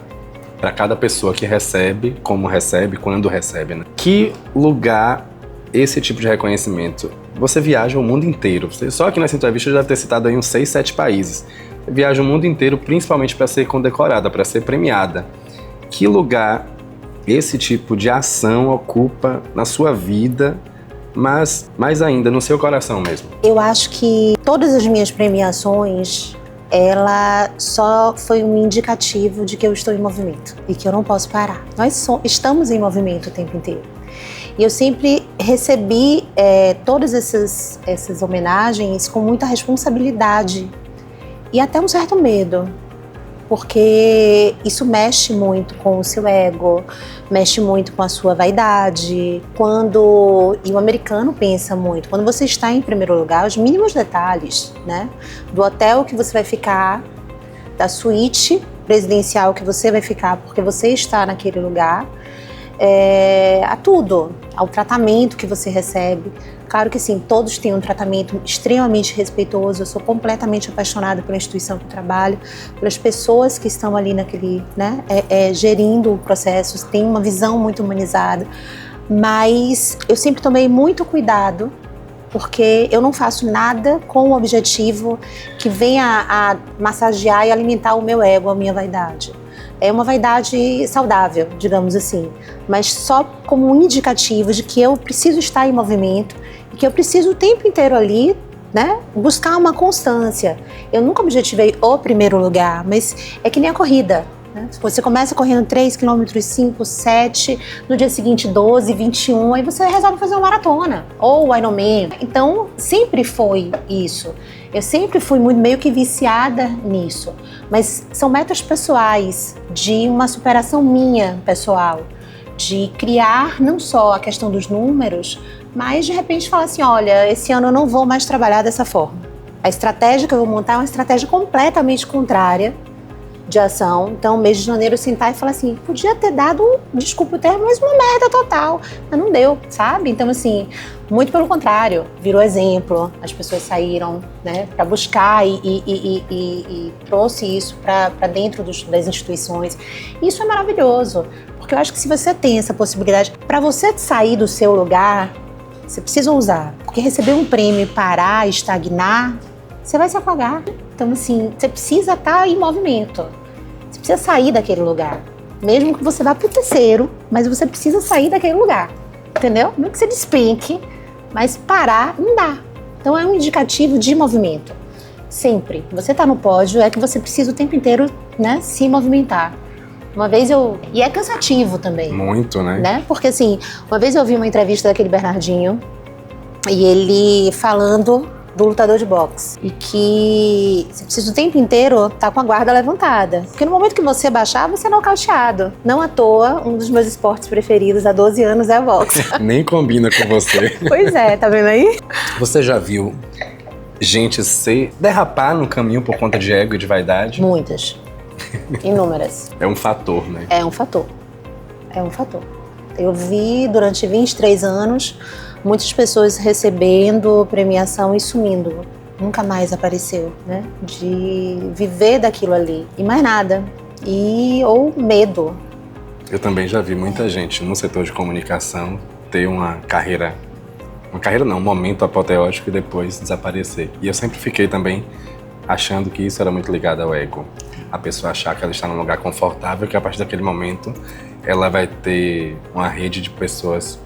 para cada pessoa que recebe, como recebe, quando recebe, né? Que lugar esse tipo de reconhecimento? Você viaja o mundo inteiro. Só aqui nessa entrevista já deve ter citado aí uns 6, 7 países. Você viaja o mundo inteiro principalmente para ser condecorada, para ser premiada. Que lugar esse tipo de ação ocupa na sua vida, mas mais ainda no seu coração mesmo? Eu acho que todas as minhas premiações, ela só foi um indicativo de que eu estou em movimento e que eu não posso parar. Nós estamos em movimento o tempo inteiro. E eu sempre recebi todas essas homenagens com muita responsabilidade e até um certo medo, porque isso mexe muito com o seu ego, mexe muito com a sua vaidade. E o americano pensa muito, quando você está em primeiro lugar, os mínimos detalhes, né? Do hotel que você vai ficar, da suíte presidencial que você vai ficar porque você está naquele lugar, a tudo, ao tratamento que você recebe. Claro que sim, todos têm um tratamento extremamente respeitoso. Eu sou completamente apaixonada pela instituição que eu trabalho, pelas pessoas que estão ali naquele, né, gerindo o processo, tem uma visão muito humanizada. Mas eu sempre tomei muito cuidado, porque eu não faço nada com o objetivo que venha a massagear e alimentar o meu ego, a minha vaidade. É uma vaidade saudável, digamos assim, mas só como um indicativo de que eu preciso estar em movimento e que eu preciso o tempo inteiro ali, né, buscar uma constância. Eu nunca objetivei o primeiro lugar, mas é que nem a corrida, né? Você começa correndo 3 km, 5, 7, no dia seguinte 12, 21, aí você resolve fazer uma maratona ou o Ironman. Então, sempre foi isso. Eu sempre fui meio que viciada nisso, mas são metas pessoais, de uma superação minha pessoal, de criar não só a questão dos números, mas de repente falar assim, olha, esse ano eu não vou mais trabalhar dessa forma. A estratégia que eu vou montar é uma estratégia completamente contrária de ação. Então, mês de janeiro eu sentar e falar assim, podia ter dado, desculpa o termo, mas uma merda total, mas não deu, sabe? Então, assim, muito pelo contrário, virou exemplo, as pessoas saíram, né, para buscar e trouxe isso para dentro das instituições. Isso é maravilhoso, porque eu acho que se você tem essa possibilidade, para você sair do seu lugar, você precisa usar, porque receber um prêmio e parar, estagnar, você vai se apagar. Então, assim, você precisa estar em movimento. Você precisa sair daquele lugar. Mesmo que você vá pro terceiro, mas você precisa sair daquele lugar. Entendeu? Não que você despenque, mas parar não dá. Então, é um indicativo de movimento. Sempre. Você tá no pódio, é que você precisa o tempo inteiro, né, se movimentar. Uma vez E é cansativo também. Muito, né? Porque, assim, uma vez eu ouvi uma entrevista daquele Bernardinho, e ele falando do lutador de boxe, e que você precisa o tempo inteiro estar com a guarda levantada, porque no momento que você baixar, você é nocauteado. Não à toa, um dos meus esportes preferidos há 12 anos é a boxe. Nem combina com você. Pois é, tá vendo aí? Você já viu gente se derrapar no caminho por conta de ego e de vaidade? Muitas. Inúmeras. É um fator, né? É um fator. Eu vi durante 23 anos muitas pessoas recebendo premiação e sumindo. Nunca mais apareceu, né? De viver daquilo ali. E mais nada. Ou medo. Eu também já vi muita gente no setor de comunicação ter um momento apoteótico e depois desaparecer. E eu sempre fiquei também achando que isso era muito ligado ao ego. A pessoa achar que ela está num lugar confortável, que a partir daquele momento ela vai ter uma rede de pessoas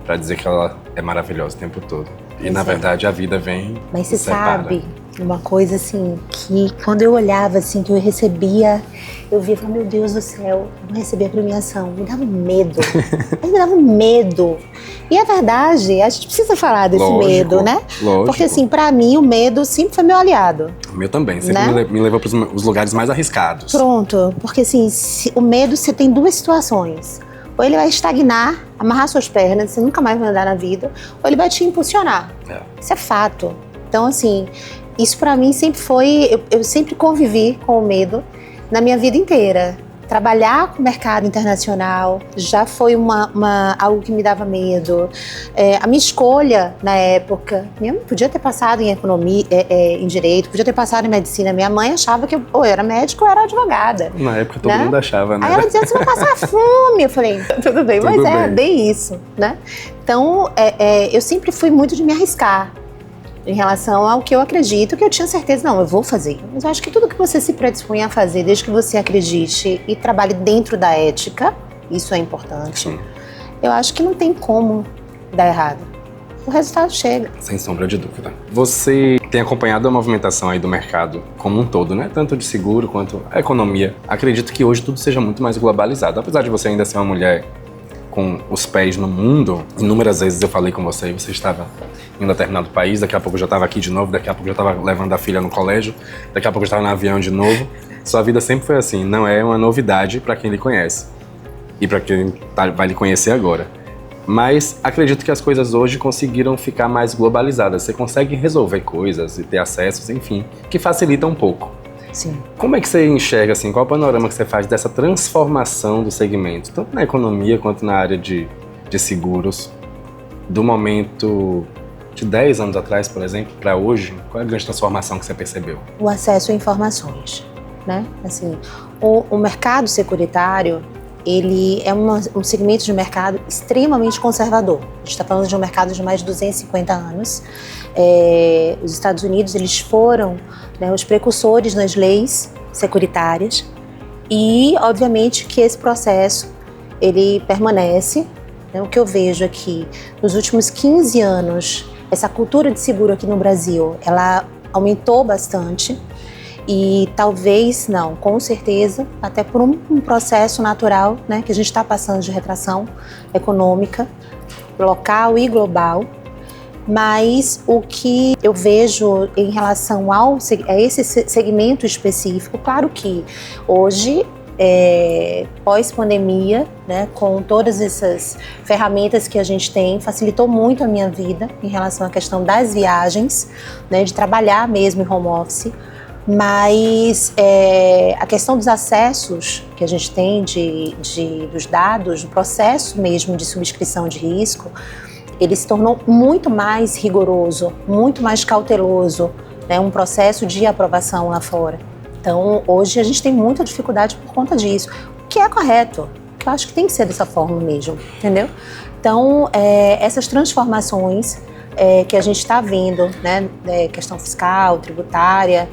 para dizer que ela é maravilhosa o tempo todo. E na verdade a vida vem. Mas você sabe, uma coisa assim, que quando eu olhava assim, que eu recebia, eu via, meu Deus do céu, eu não recebi a premiação, me dava medo. Me dava medo. E a verdade, a gente precisa falar desse medo, né? Lógico. Porque assim, pra mim, o medo sempre foi meu aliado. O meu também, sempre me levou para os lugares mais arriscados. Pronto, porque assim, o medo, você tem duas situações. Ou ele vai estagnar, amarrar suas pernas, você nunca mais vai andar na vida, ou ele vai te impulsionar. Isso é fato. Então, assim, isso pra mim sempre foi... Eu sempre convivi com o medo na minha vida inteira. Trabalhar com o mercado internacional já foi algo que me dava medo. A minha escolha, na época, minha mãe podia ter passado em economia, em direito, podia ter passado em medicina. Minha mãe achava que eu era médica ou era advogada. Na época todo mundo achava, né? Aí ela dizia, você vai passar fome. Eu falei, tudo bem, mas é bem isso, né? Então, eu sempre fui muito de me arriscar em relação ao que eu acredito, que eu tinha certeza, não, eu vou fazer. Mas eu acho que tudo que você se predispõe a fazer, desde que você acredite e trabalhe dentro da ética, isso é importante. Sim. Eu acho que não tem como dar errado. O resultado chega. Sem sombra de dúvida. Você tem acompanhado a movimentação aí do mercado como um todo, né? Tanto de seguro quanto a economia. Acredito que hoje tudo seja muito mais globalizado. Apesar de você ainda ser uma mulher com os pés no mundo, inúmeras vezes eu falei com você e você estava em um determinado país, daqui a pouco eu já estava aqui de novo, daqui a pouco eu já estava levando a filha no colégio, daqui a pouco eu estava no avião de novo. Sua vida sempre foi assim, não é uma novidade para quem lhe conhece e para quem vai lhe conhecer agora. Mas acredito que as coisas hoje conseguiram ficar mais globalizadas. Você consegue resolver coisas e ter acessos, enfim, que facilita um pouco. Sim. Como é que você enxerga, assim, qual é o panorama que você faz dessa transformação do segmento, tanto na economia quanto na área de seguros, do momento de 10 anos atrás, por exemplo, para hoje? Qual é a grande transformação que você percebeu? O acesso a informações, né? Assim, o mercado securitário, ele é um segmento de mercado extremamente conservador. A gente está falando de um mercado de mais de 250 anos. Os Estados Unidos, eles foram, né, os precursores nas leis securitárias e, obviamente, que esse processo, ele permanece. Né? O que eu vejo aqui, nos últimos 15 anos, essa cultura de seguro aqui no Brasil, ela aumentou bastante. E talvez, não, com certeza, até por um processo natural, né, que a gente está passando de retração econômica, local e global. Mas o que eu vejo em relação a esse segmento específico, claro que hoje, pós-pandemia, né, com todas essas ferramentas que a gente tem, facilitou muito a minha vida em relação à questão das viagens, né, de trabalhar mesmo em home office. Mas a questão dos acessos que a gente tem dos dados, do processo mesmo de subscrição de risco, ele se tornou muito mais rigoroso, muito mais cauteloso, né, um processo de aprovação lá fora. Então, hoje a gente tem muita dificuldade por conta disso, o que é correto, que eu acho que tem que ser dessa forma mesmo, entendeu? Então, essas transformações que a gente está vendo, né, questão fiscal, tributária,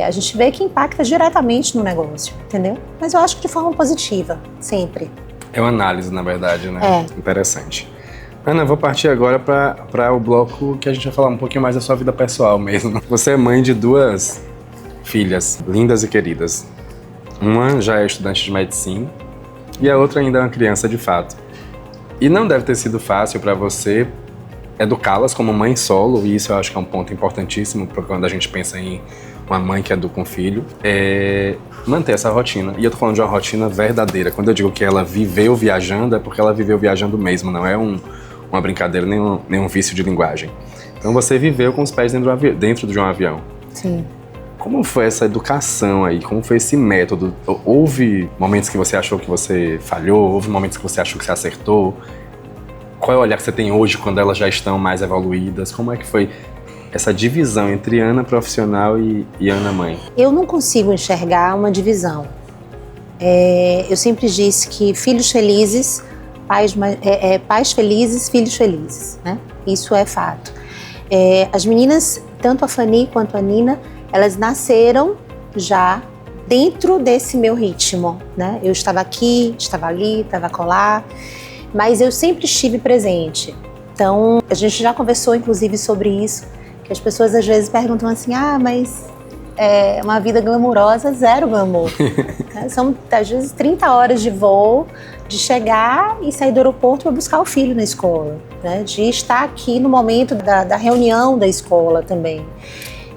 a gente vê que impacta diretamente no negócio, entendeu? Mas eu acho que de forma positiva, sempre. É uma análise, na verdade, né? Interessante. Ana, vou partir agora para o bloco que a gente vai falar um pouquinho mais da sua vida pessoal mesmo. Você é mãe de 2 filhas lindas e queridas. Uma já é estudante de medicina e a outra ainda é uma criança de fato. E não deve ter sido fácil para você educá-las como mãe solo, e isso eu acho que é um ponto importantíssimo para quando a gente pensa em uma mãe que educa um filho, manter essa rotina. E eu tô falando de uma rotina verdadeira. Quando eu digo que ela viveu viajando, é porque ela viveu viajando mesmo, não é uma brincadeira, nem um vício de linguagem. Então você viveu com os pés dentro de um avião. Sim. Como foi essa educação aí? Como foi esse método? Houve momentos que você achou que você falhou? Houve momentos que você achou que você acertou? Qual é o olhar que você tem hoje quando elas já estão mais evoluídas? Como é que foi essa divisão entre Ana profissional e Ana mãe? Eu não consigo enxergar uma divisão. Eu sempre disse que filhos felizes, pais felizes, filhos felizes, né? Isso é fato. As meninas, tanto a Fanny quanto a Nina, elas nasceram já dentro desse meu ritmo, né? Eu estava aqui, estava ali, estava acolá, mas eu sempre estive presente. Então, a gente já conversou, inclusive, sobre isso, que as pessoas às vezes perguntam assim, mas é uma vida glamurosa, zero glamour. São, às vezes, 30 horas de voo, de chegar e sair do aeroporto para buscar o filho na escola, né? De estar aqui no momento da reunião da escola também.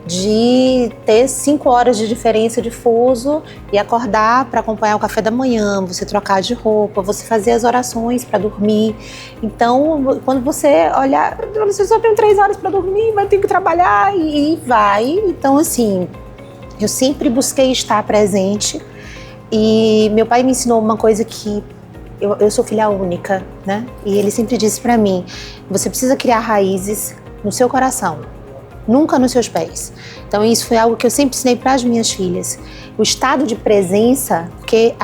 De ter 5 horas de diferença de fuso e acordar para acompanhar o café da manhã, você trocar de roupa, você fazer as orações para dormir. Então, quando você olha, você só tem 3 horas para dormir, vai ter que trabalhar e vai. Então, assim, eu sempre busquei estar presente e meu pai me ensinou uma coisa que eu sou filha única, né? E ele sempre disse para mim, você precisa criar raízes no seu coração, nunca nos seus pés. Então isso foi algo que eu sempre ensinei para as minhas filhas. O estado de presença, porque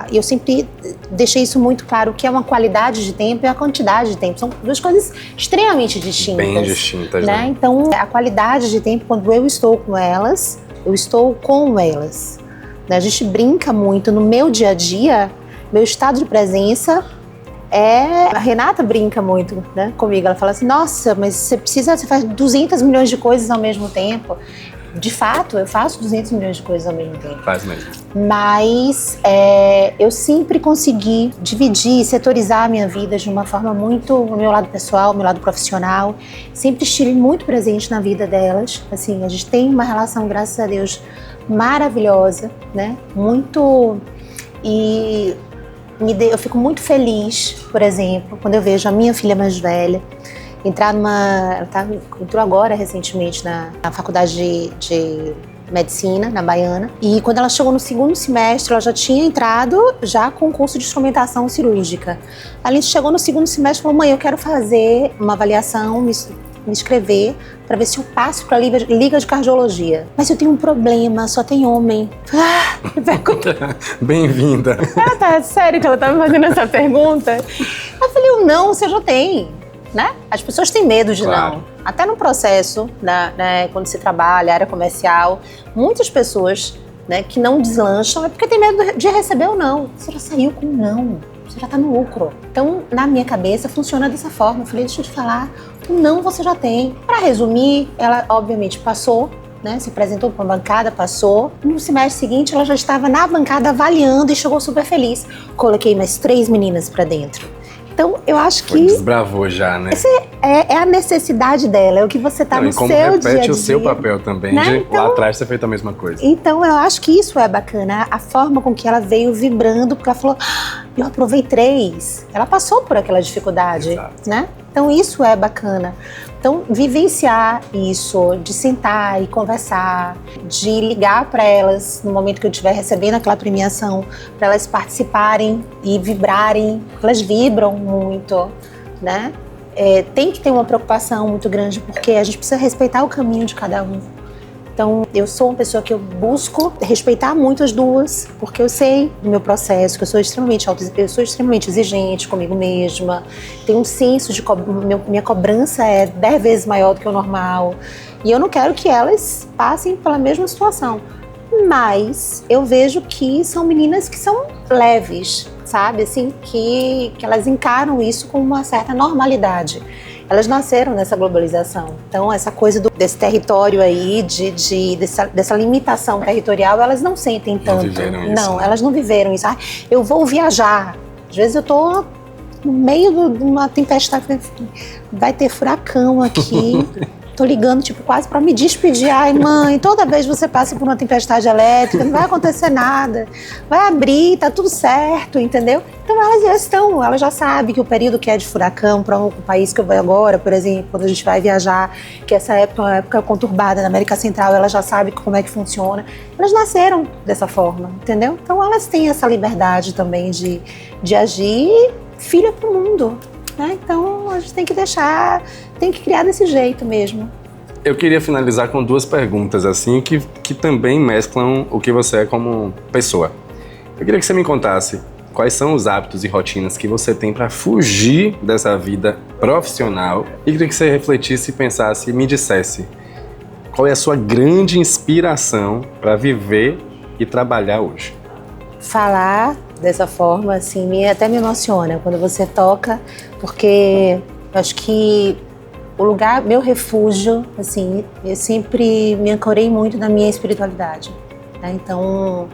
eu sempre deixei isso muito claro, o que é uma qualidade de tempo e a quantidade de tempo. São duas coisas extremamente distintas. Bem distintas, né? Então a qualidade de tempo, quando eu estou com elas, eu estou com elas. A gente brinca muito no meu dia a dia, meu estado de presença a Renata brinca muito, né, comigo. Ela fala assim, nossa, mas você faz 200 milhões de coisas ao mesmo tempo. De fato, eu faço 200 milhões de coisas ao mesmo tempo. Faz mesmo. Mas eu sempre consegui dividir, setorizar a minha vida de uma forma muito, o meu lado pessoal, o meu lado profissional. Sempre estive muito presente na vida delas. Assim, a gente tem uma relação, graças a Deus, maravilhosa, né? Muito... E eu fico muito feliz, por exemplo, quando eu vejo a minha filha mais velha ela entrou agora recentemente na faculdade de medicina, na Baiana, e quando ela chegou no 2º semestre, ela já tinha entrado com o curso de instrumentação cirúrgica. Ela chegou no 2º semestre e falou, mãe, eu quero fazer uma avaliação, me inscrever para ver se eu passo para a liga de cardiologia. Mas eu tenho um problema, só tem homem. Bem-vinda. Ela tá sério que ela tá me fazendo essa pergunta? Eu falei, não, você já tem, né? As pessoas têm medo de não. Até no processo, né, quando se trabalha, área comercial, muitas pessoas, né, que não deslancham é porque tem medo de receber ou não. Você já saiu com não. Você já tá no lucro. Então, na minha cabeça, funciona dessa forma. Eu falei, deixa eu te falar, o não você já tem. Para resumir, ela obviamente passou, né? Se apresentou para uma bancada, passou. No semestre seguinte, ela já estava na bancada avaliando e chegou super feliz. Coloquei mais 3 meninas para dentro. Então, eu acho que... Desbravou já, né? É a necessidade dela, é o que você tá no seu dia a dia. E como repete o seu papel também, né? Então, lá atrás ter feito a mesma coisa. Então, eu acho que isso é bacana, a forma com que ela veio vibrando, porque ela falou, eu aprovei 3. Ela passou por aquela dificuldade, né? Então, isso é bacana. Então, vivenciar isso, de sentar e conversar, de ligar para elas no momento que eu estiver recebendo aquela premiação, para elas participarem e vibrarem, elas vibram muito, né? Tem que ter uma preocupação muito grande, porque a gente precisa respeitar o caminho de cada um. Então, eu sou uma pessoa que eu busco respeitar muito as duas, porque eu sei do meu processo, que eu sou extremamente exigente comigo mesma, tenho um senso de minha cobrança é 10 vezes maior do que o normal, e eu não quero que elas passem pela mesma situação. Mas eu vejo que são meninas que são leves, sabe? Assim, que elas encaram isso com uma certa normalidade. Elas nasceram nessa globalização. Então, essa coisa desse território aí, dessa limitação territorial, elas não sentem tanto. Não viveram isso. Não, elas não viveram isso. Eu vou viajar. Às vezes eu tô no meio de uma tempestade, vai ter furacão aqui. Tô ligando, tipo, quase pra me despedir. Ai, mãe, toda vez você passa por uma tempestade elétrica, não vai acontecer nada. Vai abrir, tá tudo certo, entendeu? Então elas já sabem que o período que é de furacão para o país que eu vou agora, por exemplo, quando a gente vai viajar, que essa época é uma época conturbada na América Central, elas já sabem como é que funciona. Elas nasceram dessa forma, entendeu? Então elas têm essa liberdade também de agir filha pro mundo. Então a gente tem que criar desse jeito mesmo. Eu queria finalizar com 2 perguntas assim que também mesclam o que você é como pessoa. Eu queria que você me contasse quais são os hábitos e rotinas que você tem para fugir dessa vida profissional, e queria que você refletisse, pensasse e me dissesse qual é a sua grande inspiração para viver e trabalhar hoje? Falar dessa forma, assim, até me emociona quando você toca, porque eu acho que o lugar, meu refúgio, assim, eu sempre me ancorei muito na minha espiritualidade, né? Então,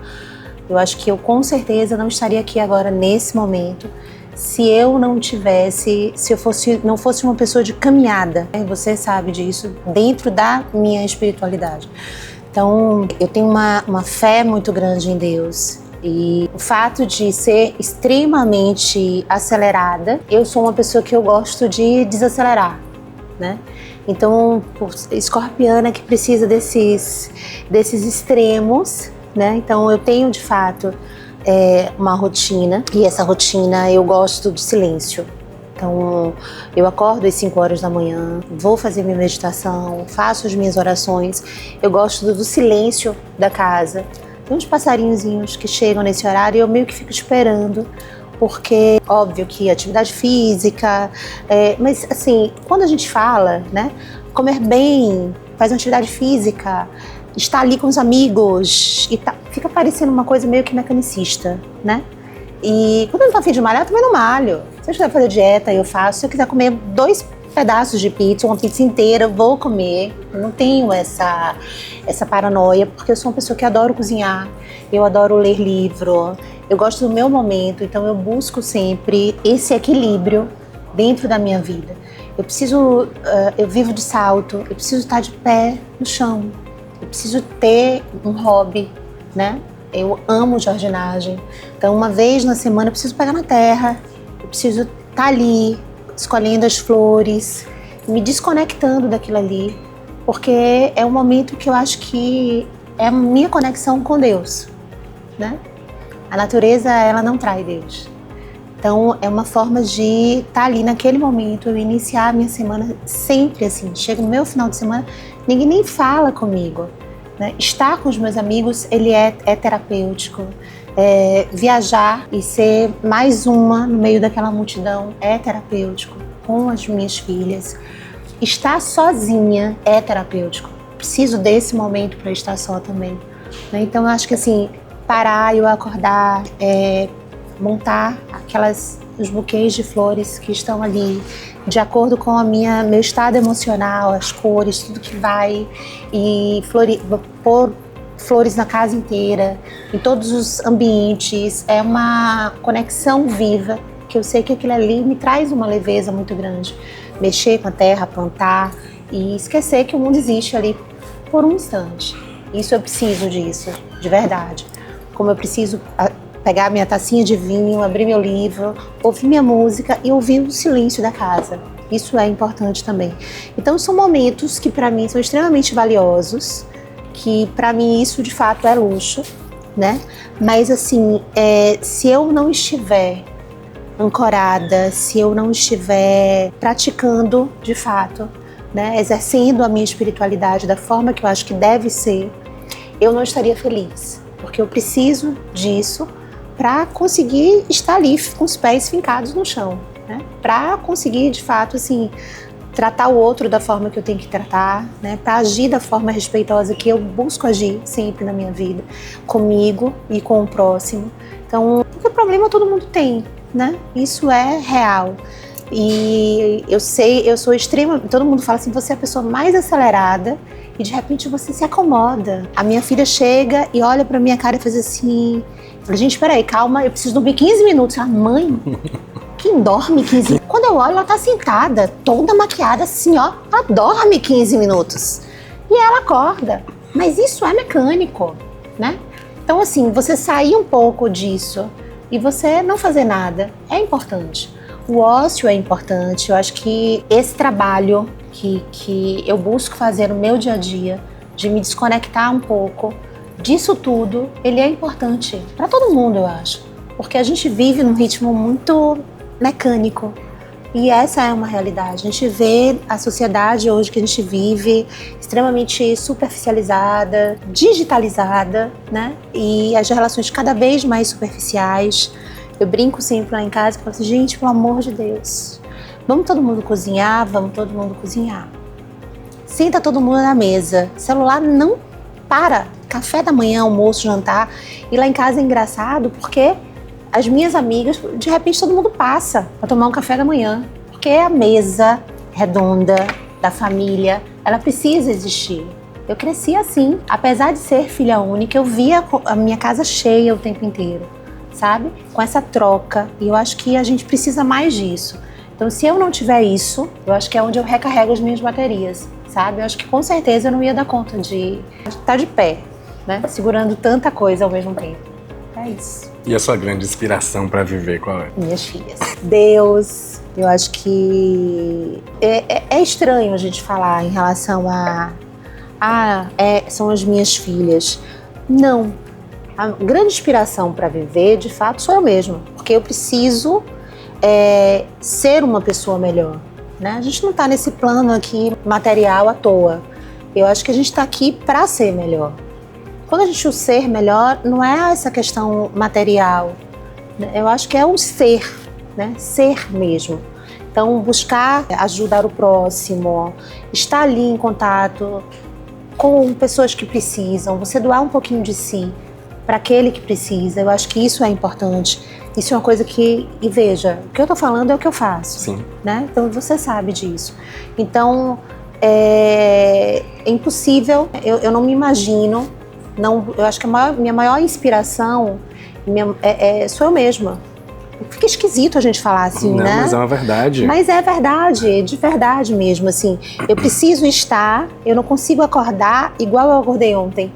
eu acho que eu com certeza não estaria aqui agora nesse momento se eu não tivesse, se eu não fosse uma pessoa de caminhada, né? Você sabe disso, dentro da minha espiritualidade. Então, eu tenho uma fé muito grande em Deus. E o fato de ser extremamente acelerada, eu sou uma pessoa que eu gosto de desacelerar, né? Então, escorpiana que precisa desses extremos, né? Então, eu tenho de fato uma rotina, e essa rotina eu gosto de silêncio. Então, eu acordo às 5 horas da manhã, vou fazer minha meditação, faço as minhas orações. Eu gosto do silêncio da casa. Tem uns passarinhozinhos que chegam nesse horário e eu meio que fico esperando, porque óbvio que atividade física, mas assim, quando a gente fala, né, comer bem, faz uma atividade física, estar ali com os amigos, e fica parecendo uma coisa meio que mecanicista, né? E quando eu não tô a fim de malhar, eu também não malho. Se eu quiser fazer dieta, eu faço. Se eu quiser comer 2 pedaços de pizza, uma pizza inteira, eu vou comer. Eu não tenho essa paranoia, porque eu sou uma pessoa que adoro cozinhar, eu adoro ler livro, eu gosto do meu momento, então eu busco sempre esse equilíbrio dentro da minha vida. Eu vivo de salto, eu preciso estar de pé no chão, eu preciso ter um hobby, né? Eu amo jardinagem, então uma vez na semana eu preciso pegar na terra, eu preciso estar ali, escolhendo as flores, me desconectando daquilo ali, porque é um momento que eu acho que é a minha conexão com Deus, né? A natureza, ela não trai Deus. Então, é uma forma de estar ali naquele momento, eu iniciar a minha semana sempre assim. Chega no meu final de semana, ninguém nem fala comigo, né? Estar com os meus amigos, ele é terapêutico. Viajar e ser mais uma no meio daquela multidão é terapêutico, com as minhas filhas. Estar sozinha é terapêutico. Preciso desse momento para estar só também, né? Então, eu acho que assim, parar, eu acordar, montar os buquês de flores que estão ali, de acordo com meu estado emocional, as cores, tudo que vai, e pôr flores na casa inteira, em todos os ambientes, é uma conexão viva, que eu sei que aquilo ali me traz uma leveza muito grande. Mexer com a terra, plantar e esquecer que o mundo existe ali por um instante. Isso eu preciso disso, de verdade. Como eu preciso pegar minha tacinha de vinho, abrir meu livro, ouvir minha música e ouvir o silêncio da casa. Isso é importante também. Então são momentos que para mim são extremamente valiosos, que para mim isso de fato é luxo, né? Mas assim, se eu não estiver ancorada, se eu não estiver praticando de fato, né, exercendo a minha espiritualidade da forma que eu acho que deve ser, eu não estaria feliz, porque eu preciso disso para conseguir estar ali com os pés fincados no chão, né? Para conseguir de fato assim tratar o outro da forma que eu tenho que tratar, né? Para agir da forma respeitosa que eu busco agir sempre na minha vida, comigo e com o próximo. Então, porque problema todo mundo tem, né? Isso é real. E eu sei, eu sou extrema, todo mundo fala assim, você é a pessoa mais acelerada e de repente você se acomoda. A minha filha chega e olha pra minha cara e faz assim, fala, gente, peraí, calma, eu preciso dormir 15 minutos. Mãe, quem dorme 15 minutos? Quando eu olho, ela tá sentada, toda maquiada assim, ó, ela dorme 15 minutos. E ela acorda. Mas isso é mecânico, né? Então assim, você sair um pouco disso e você não fazer nada é importante. O ócio é importante, eu acho que esse trabalho que eu busco fazer no meu dia a dia, de me desconectar um pouco disso tudo, ele é importante para todo mundo, eu acho. Porque a gente vive num ritmo muito mecânico e essa é uma realidade. A gente vê a sociedade hoje que a gente vive extremamente superficializada, digitalizada, né? E as relações cada vez mais superficiais. Eu brinco sempre lá em casa e falo assim, gente, pelo amor de Deus, vamos todo mundo cozinhar, vamos todo mundo cozinhar. Senta todo mundo na mesa, celular não para, café da manhã, almoço, jantar. E lá em casa é engraçado porque as minhas amigas, de repente todo mundo passa para tomar um café da manhã. Porque a mesa redonda da família, ela precisa existir. Eu cresci assim. Apesar de ser filha única, eu via a minha casa cheia o tempo inteiro, sabe? Com essa troca. E eu acho que a gente precisa mais disso. Então, se eu não tiver isso, eu acho que é onde eu recarrego as minhas baterias, sabe? Eu acho que com certeza eu não ia dar conta de estar de pé, né? Segurando tanta coisa ao mesmo tempo. É isso. E a sua grande inspiração para viver, qual é? Minhas filhas. Deus. Eu acho que é estranho a gente falar em relação são as minhas filhas. Não. A grande inspiração para viver, de fato, sou eu mesma. Porque eu preciso ser uma pessoa melhor, né? A gente não está nesse plano aqui material à toa. Eu acho que a gente está aqui para ser melhor. Quando a gente o ser melhor, não é essa questão material. Eu acho que é o ser, né? Ser mesmo. Então, buscar ajudar o próximo, estar ali em contato com pessoas que precisam, você doar um pouquinho de si para aquele que precisa. Eu acho que isso é importante. Isso é uma coisa que, e veja, o que eu tô falando é o que eu faço. Sim. Né? Então você sabe disso. Então é impossível, eu não me imagino, eu acho que minha maior inspiração sou eu mesma. Fica esquisito a gente falar assim, não, né? Mas é uma verdade. Mas é verdade, de verdade mesmo, assim. Eu preciso estar, eu não consigo acordar igual eu acordei ontem,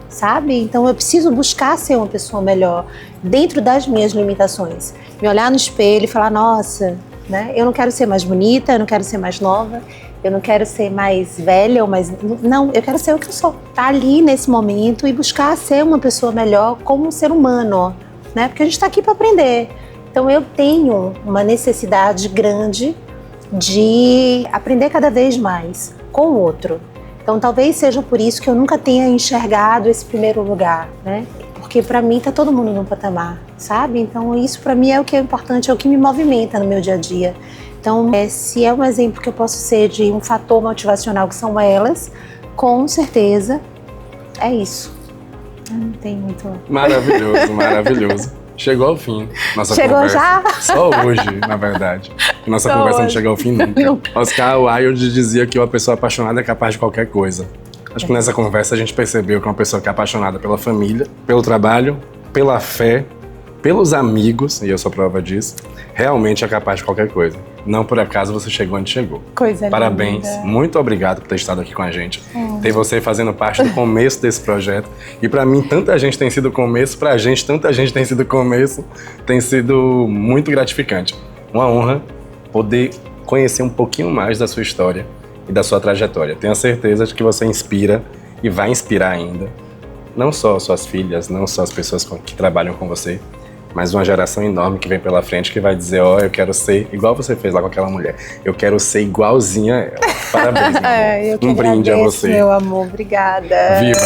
sabe? Então eu preciso buscar ser uma pessoa melhor, dentro das minhas limitações. Me olhar no espelho e falar, nossa, né? Eu não quero ser mais bonita, eu não quero ser mais nova, eu não quero ser mais velha ou mais... Não, eu quero ser o que eu sou. Tá ali nesse momento e buscar ser uma pessoa melhor como um ser humano, né? Porque a gente tá aqui para aprender. Então eu tenho uma necessidade grande de aprender cada vez mais com o outro. Então talvez seja por isso que eu nunca tenha enxergado esse primeiro lugar, né? Porque para mim tá todo mundo num patamar, sabe? Então isso para mim é o que é importante, é o que me movimenta no meu dia a dia. Então se é um exemplo que eu posso ser de um fator motivacional que são elas, com certeza é isso. Eu não tenho muito... Maravilhoso, maravilhoso. Chegou ao fim nossa Chegou conversa. já? Só hoje, na verdade. Nossa Só conversa hoje. não chega ao fim nunca. Oscar Wilde dizia que uma pessoa apaixonada é capaz de qualquer coisa. Acho que nessa conversa a gente percebeu que uma pessoa que é apaixonada pela família, pelo trabalho, pela fé, pelos amigos, e eu sou prova disso, realmente é capaz de qualquer coisa. Não por acaso você chegou onde chegou. Coisa Parabéns, linda. Muito obrigado por ter estado aqui com a gente. Ter você fazendo parte do começo desse projeto. E pra mim, tanta gente tem sido começo, pra gente, tanta gente tem sido começo, tem sido muito gratificante. Uma honra poder conhecer um pouquinho mais da sua história e da sua trajetória. Tenho a certeza de que você inspira e vai inspirar ainda, não só suas filhas, não só as pessoas que trabalham com você, mas uma geração enorme que vem pela frente que vai dizer, ó, eu quero ser igual você fez lá com aquela mulher. Eu quero ser igualzinha a ela. Parabéns, meu amor. Eu que Um brinde a agradeço, você. meu amor. Obrigada. Viva!